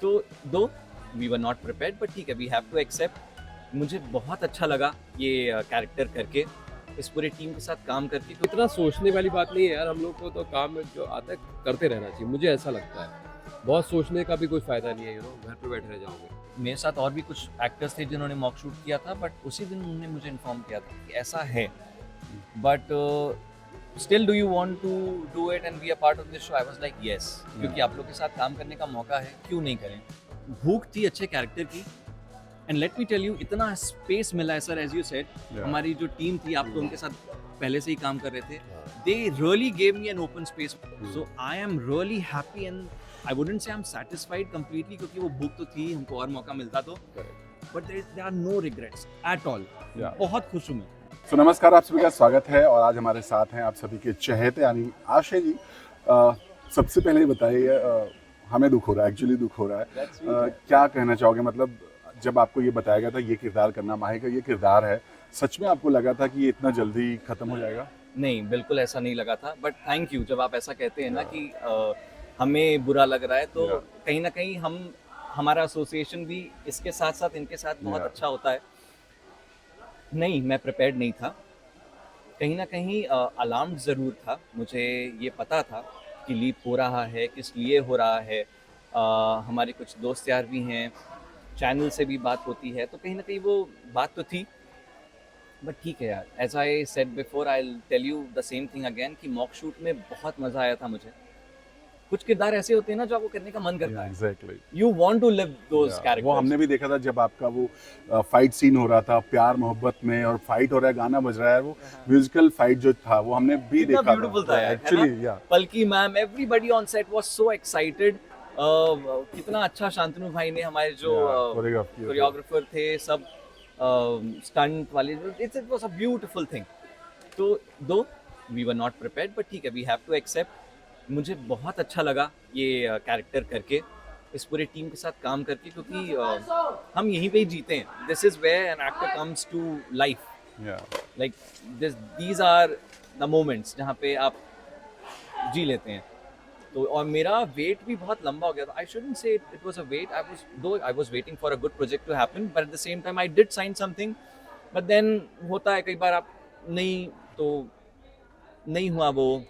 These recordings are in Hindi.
तो though we were not prepared but ठीक है, वी हैव टू एक्सेप्ट। मुझे बहुत अच्छा लगा ये कैरेक्टर करके, इस पूरी टीम के साथ काम करके। इतना सोचने वाली बात नहीं है यार, हम लोग को तो काम में जो आता है करते रहना चाहिए, मुझे ऐसा लगता है। बहुत सोचने का भी कोई फायदा नहीं है, घर पे बैठे रह जाओगे। मेरे साथ और भी कुछ एक्टर्स थे जिन्होंने मॉक शूट किया था, बट उसी दिन उन्होंने मुझे इन्फॉर्म किया था कि ऐसा है, but still do you want to do it and be a part of this show? I was like yes, क्योंकि आप लोग के साथ काम करने का मौका है, क्यों नहीं करें। भूख थी अच्छे कैरेक्टर की, and let me tell you, इतना स्पेस मिला है सर, एज यू सेड। हमारी जो टीम थी, आप तो उनके साथ पहले से ही काम कर रहे थे, they really gave me an open space, so I am really happy and I wouldn't say I am satisfied completely, क्योंकि वो भूख तो थी, हमको और मौका मिलता तो, but there are no regrets at all. बहुत खुश हूँ मैं। तो नमस्कार, आप सभी का स्वागत है और आज हमारे साथ हैं आप सभी के चहेते यानी आशय जी। सबसे पहले ये बताइए, हमें दुख हो रहा है, एक्चुअली दुख हो रहा है। क्या कहना चाहोगे, मतलब जब आपको ये बताया गया था ये किरदार करना, माही का ये किरदार है, सच में आपको लगा था कि ये इतना जल्दी खत्म हो जाएगा? नहीं, बिल्कुल ऐसा नहीं लगा था, बट थैंक यू। जब आप ऐसा कहते हैं ना कि हमें बुरा लग रहा है, तो कहीं ना कहीं हमारा एसोसिएशन भी इसके साथ साथ इनके साथ बहुत अच्छा होता है। नहीं, मैं प्रिपेयर्ड नहीं था, कहीं ना कहीं अलार्म ज़रूर था। मुझे ये पता था कि लीप हो रहा है, किस लिए हो रहा है। हमारे कुछ दोस्त यार भी हैं, चैनल से भी बात होती है, तो कहीं ना कहीं वो बात तो थी। बट ठीक है यार, as I said before, I will tell you the same thing again कि मॉक शूट में बहुत मज़ा आया था मुझे। कुछ किरदार ऐसे होते हैं ना जो आपको करने का मन करता है, exactly. You want to live those characters. वो हमने भी देखा था जब आपका वो फाइट सीन हो रहा था प्यार मोहब्बत में, और फाइट हो रहा है, गाना बज रहा है, वो म्यूजिकल फाइट जो था वो हमने भी देखा ब्यूटीफुल था actually. Yeah Palki ma'am, everybody on set was so excited. कितना अच्छा शांतनु भाई ने, हमारे जो कोरियोग्राफर थे, सब स्टंट वाले, it was a beautiful thing. तो though we were not prepared but ठीक है, वी हैव टू एक्सेप्ट। मुझे बहुत अच्छा लगा ये कैरेक्टर करके, इस पूरी टीम के साथ काम करके, क्योंकि हम यहीं पे ही जीते हैं। This is where an actor comes to life, like these are the moments जहाँ पे आप जी लेते हैं। तो और मेरा वेट भी बहुत लंबा हो गया था। I shouldn't say it was a wait, I was waiting for a good project to happen, but at the same time I did sign something. But then होता है कई बार, आप नहीं तो नहीं हुआ, वो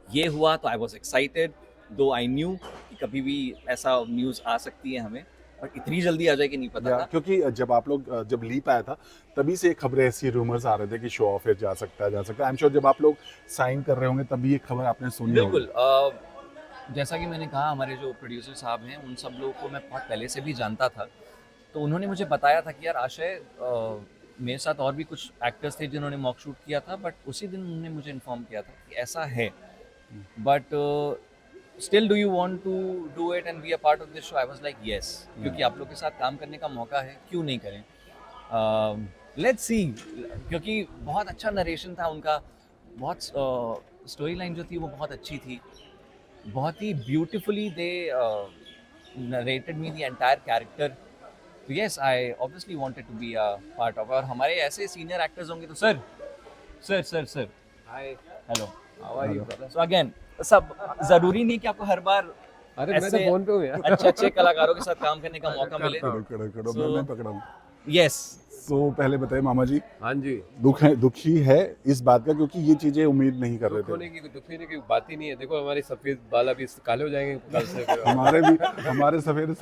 ये हुआ, तो आई वॉज एक्साइटेड, दो आई न्यू कि कभी भी ऐसा न्यूज़ आ सकती है हमें, और इतनी जल्दी आ जाएगी नहीं पता था। क्योंकि जब आप लोग जब लीप आया था तभी से खबरें ऐसी रूमर्स आ रहे थे कि शो ऑफ जा सकता है, आई एम श्योर जब आप लोग साइन कर रहे होंगे तभी ये खबर आपने सुनी होगी। बिल्कुल, जैसा कि मैंने कहा, हमारे जो प्रोड्यूसर साहब हैं, उन सब लोगों को मैं बहुत पहले से भी जानता था, तो उन्होंने मुझे बताया था कि यार आशय, मेरे साथ और भी कुछ एक्टर्स थे जिन्होंने मॉक शूट किया था, बट उसी दिन उन्होंने मुझे इन्फॉर्म किया था कि ऐसा है, but still do you want to do it and be a part of this show? I was like yes, क्योंकि आप लोग के साथ काम करने का मौका है, क्यों नहीं करें। लेट्स सी, क्योंकि बहुत अच्छा नरेशन था उनका, बहुत स्टोरी लाइन जो थी वो बहुत अच्छी थी, बहुत ही beautifully they narrated me the entire character. तो yes, I obviously wanted to be a part of. और हमारे ऐसे सीनियर एक्टर्स होंगे तो sir sir sir sir hi, hello, how are you brother? So again, सब जरूरी नहीं कि आपको हर बार अरे मैं तो फोन पे हूँ यार। अच्छे कलाकारों के साथ काम करने का मौका मिले। मैं पकड़ा हूं। यस, तो पहले बताइए मामा जी, हाँ जी, दुखी है इस बात का, क्योंकि ये चीजें उम्मीद नहीं कर रहे थे। दुख होने की बात ही नहीं है। देखो हमारे सफेद बाल अभी काले हो जाएंगे कल से। हमारे सफेद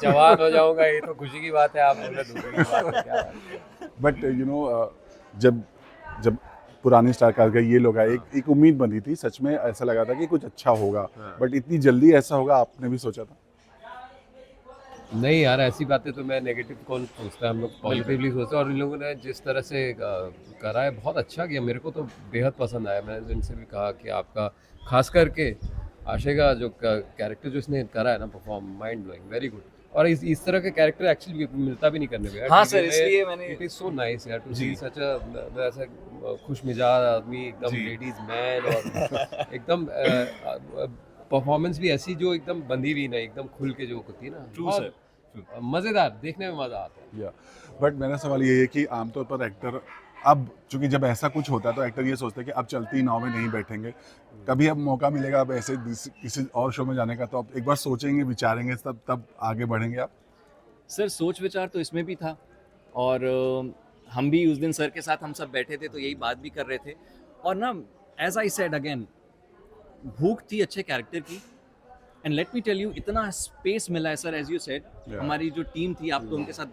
जवान हो जाऊंगा, ये तो खुशी की बात है। आप बोल रहे दुख की बात है, क्या बात है? बट यू नो, जब पुराने स्टार कास्ट का ये लोग आए, एक उम्मीद बनी थी, सच में ऐसा लगा था कि कुछ अच्छा होगा, बट इतनी जल्दी ऐसा होगा आपने भी सोचा था? नहीं यार, ऐसी बातें तो मैं नेगेटिव कौन सोचता है, हम लोग पॉजिटिवली सोचते हैं। और इन लोगों ने जिस तरह से करा है, बहुत अच्छा किया, मेरे को तो बेहद पसंद आया। मैंने इनसे भी कहा कि आपका, खास करके आशय का जो कैरेक्टर जो इसने करा है ना, perform, mind blowing, very good. और इस तरह का कैरेक्टर एक्चुअली मिलता भी नहीं करने में। हाँ सर, इसलिए मैंने, इट इज सो नाइस यार टू सी सच अ ऐसा खुश मिजाज आदमी, एकदम लेडीज मैन, और एकदम परफॉर्मेंस भी ऐसी जो एकदम बंधी हुई नहीं, एकदम खुल के जो होती है ना, ट्रू सर, मजेदार, देखने में मजा आता है। या बट मेरा सवाल ये है कि आमतौर पर एक्टर अब चूंकि जब ऐसा कुछ होता है तो एक्टर ये सोचते हैं कि अब चलती नाव में नहीं बैठेंगे, कभी अब मौका मिलेगा अब ऐसे किसी और शो में जाने का तो अब एक बार सोचेंगे विचारेंगे तब आगे बढ़ेंगे आप? सर सोच विचार तो इसमें भी था, और हम भी उस दिन सर के साथ हम सब बैठे थे तो यही बात भी कर रहे थे। और ना, एज आई सेड अगेन, भूख थी अच्छे कैरेक्टर की। And let me tell you, इतना स्पेस मिला है sir, as you said. Yeah. हमारी जो टीम थी, आप तो उनके साथ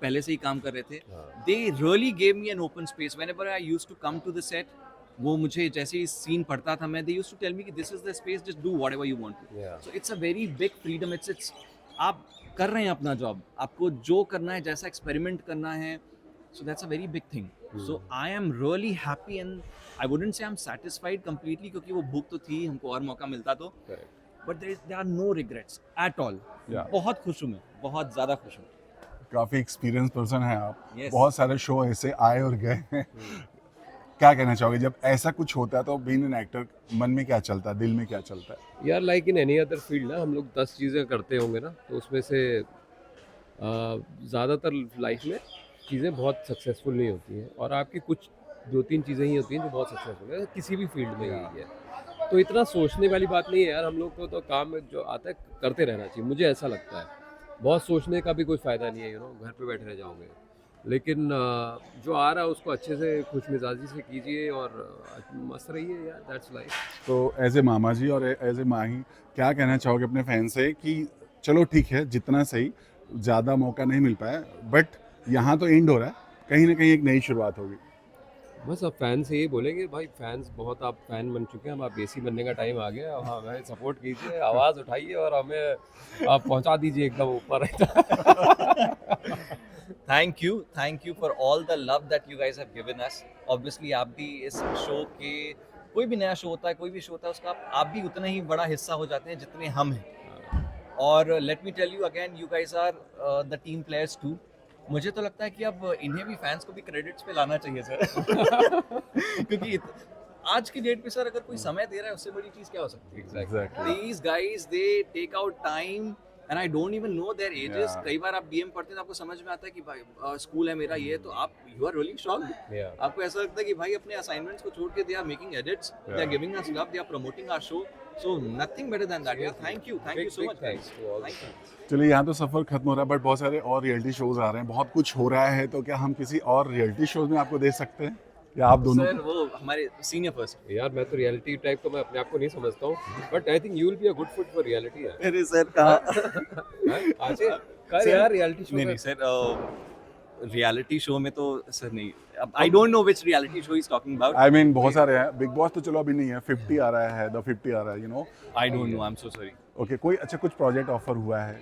पहले से ही काम कर रहे थे, they really gave me an open space whenever I used to come to the set. वो मुझे जैसे ही सीन पढ़ता था मैं, they used to tell me कि this is the space, just do whatever you want to. So it's a very big freedom. It's आप कर रहे हैं अपना जॉब, आपको जो करना है, जैसा एक्सपेरिमेंट करना है, so that's a very big thing. So I am really happy, and I wouldn't say I'm satisfied completely क्योंकि वो भूख तो थी, हमको और मौका मिलता तो, but there are no regrets at all. Yeah. बहुत खुश हूँ मैं, बहुत ज़्यादा खुश हूँ। काफी एक्सपीरियंस पर्सन है आप। Yes. बहुत सारे शो ऐसे आए और गए हैं। क्या कहना चाहोगे जब ऐसा कुछ होता है तो बीइंग एन एक्टर मन में क्या चलता है, दिल में क्या चलता है? यार like in any other field ना, हम लोग 10 चीज़ें करते होंगे ना, तो उसमें से ज़्यादातर लाइफ में चीज़ें बहुत सक्सेसफुल नहीं होती हैं, और आपकी कुछ 2-3 चीज़ें ही होती हैं जो बहुत सक्सेसफुल है, किसी भी फील्ड में यही है। तो इतना सोचने वाली बात नहीं है यार, हम लोग को तो काम में जो आता है करते रहना चाहिए, मुझे ऐसा लगता है। बहुत सोचने का भी कोई फ़ायदा नहीं है, घर पे बैठे रह जाओगे। लेकिन जो आ रहा है उसको अच्छे से खुश मिजाजी से कीजिए और मस्त रहिए यार, दैट्स लाइफ। तो एज ए मामा जी और एज ए माही क्या कहना चाहोगे अपने फैन से कि चलो ठीक है जितना सही, ज़्यादा मौका नहीं मिल पाया, बट यहाँ तो एंड हो रहा है, कहीं ना कहीं एक नई शुरुआत होगी। बस अब फैन से यही बोलेंगे, भाई फैंस बहुत आप फैन बन चुके हैं, अब आप एसी बनने का टाइम आ गया। अब हमें सपोर्ट कीजिए, आवाज़ उठाइए और हमें आप पहुंचा दीजिए एकदम ऊपर। Thank you for all the love that you guys have given us. Obviously आप भी इस शो के, कोई भी नया शो होता है, कोई भी शो होता है, उसका आप भी उतना ही बड़ा हिस्सा हो जाते हैं जितने हम हैं। और let me tell you again, you guys are the team players too. मुझे तो लगता है कि अब इन्हें भी फैंस को भी क्रेडिट्स पे लाना चाहिए सर। क्योंकि आज की डेट पे सर अगर कोई समय दे रहा है उससे बड़ी चीज़ क्या हो सकती है? Exactly. These guys, they take out time and I don't even know their ages. Yeah. कई बार आप बीएम पढ़ते हैं तो आपको समझ में आता है कि भाई स्कूल है मेरा ये, तो आप you are really shocked. Yeah. आपको ऐसा लगता है कि भाई अपने assignments को छोड़ के they are making edits, they are giving us love, they are promoting our show. So nothing better than that. Yeah, thank you so much. Thanks to all. Thank you. चलिए यहाँ तो सफ़र खत्म हो रहा है, बट बहुत सारे और रियलिटी शोज आ रहे हैं, बहुत कुछ हो रहा है, तो क्या हम किसी और रियलिटी शोज में आपको दे सकते हैं या आप दोनों? सर वो हमारे सीनियर फर्स्ट। यार मैं तो रियलिटी टाइप तो मैं अपने आप को नहीं समझता हूँ, but I think you will be a good fit for reality यार। अरे सर कहाँ? आज कर यार रियलिटी शो। नहीं सर, रियलिटी शो में तो सर नहीं। अब I don't know which reality show he is talking about. I mean बहुत सारे हैं, बिग बॉस तो चलो अभी नहीं है, 50 आ रहा है, द 50 आ रहा है, you know. I don't know, I am so sorry. Okay, कोई अच्छा कुछ प्रोजेक्ट ऑफर हुआ है?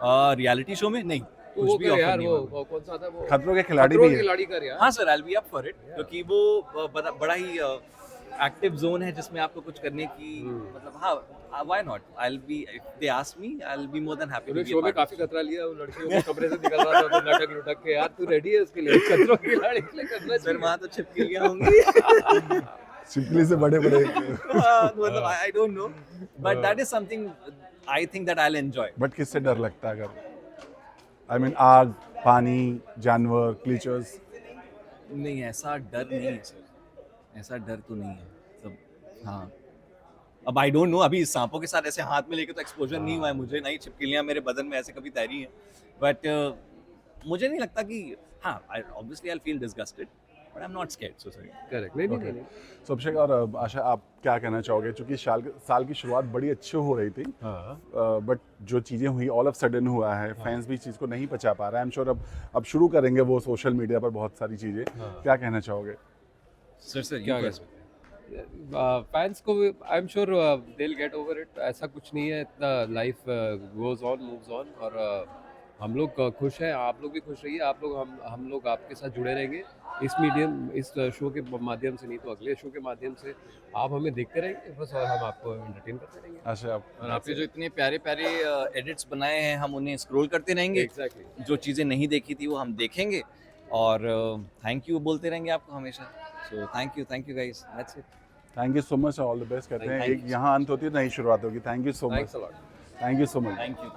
रियलिटी शो में नहीं, तो कुछ वो भी कर ऑफर यार, नहीं वो हुआ। कौन सा था वो? खतरों के खिलाड़ी खतरों भी के है। खिलाड़ी कर यार। हाँ sir, I will be up for it, क्योंकि वो बड़ा ही एक्टिव जोन है जिसमें आपको कुछ करने की, मतलब हाँ, why not, I will be, if they ask me I will be more than happy to तूने बी शो में काफी खतरा लिया, वो लड़कियों को कमरे से निकल रहा था तो लटक लुटक के। यार तू रेडी है उसके लिए? खतरों के खिलाड़ी के लिए करना सर चाहिए। वहाँ तो छिपकलियाँ होंगी। छिपकली से बड़े बड़े। मतलब I don't know, but that is something I think that I will enjoy. But किससे डर लगता है अगर, आई मीन आग, पानी, जानवर, क्रीचर्स? नहीं, ऐसा डर नहीं है सर, ऐसा डर तो नहीं है सब। हाँ, अब आई डोंट नो, अभी सांपों के साथ ऐसे हाथ में लेके तो एक्सपोजर नहीं हुआ है मुझे, नहीं छिपकलियाँ मेरे बदन में ऐसे कभी तैरी हैं, बट मुझे नहीं लगता कि, हाँ, obviously I feel disgusted but I am not scared, so sorry. Correct, नहीं। सो अभिषेक और आशा, आप क्या कहना चाहोगे? क्योंकि साल की शुरुआत बड़ी अच्छी हो रही थी, बट जो चीज़ें हुई ऑल ऑफ सडन हुआ है, फैंस भी इस चीज़ को नहीं पचा पा रहा है। आई एम श्योर अब शुरू करेंगे वो सोशल मीडिया पर बहुत सारी चीज़ें, क्या कहना चाहोगे? सर क्या फैंस को I am sure they will get over it. ऐसा कुछ नहीं है, इतना life goes on, moves on, और हम लोग खुश हैं, आप लोग भी खुश रहिए। आप लोग हम लोग आपके साथ जुड़े रहेंगे इस शो के माध्यम से, नहीं तो अगले शो के माध्यम से आप हमें देखते रहेंगे बस, और हम आपको एंटरटेन करते रहेंगे। अच्छा, और आपके जो इतने प्यारे प्यारे एडिट्स बनाए हैं, हम उन्हें स्क्रॉल करते रहेंगे। एग्जैक्टली। जो चीज़ें नहीं देखी थी वो हम देखेंगे, और थैंक यू बोलते रहेंगे आपको हमेशा। So thank you guys, that's it. Thank you so much, all the best कहते हैं। Thank एक you. यहाँ अंत होती है, नई शुरुआत होगी। Thank you so much, thanks a lot. Thank you so much. Thank you.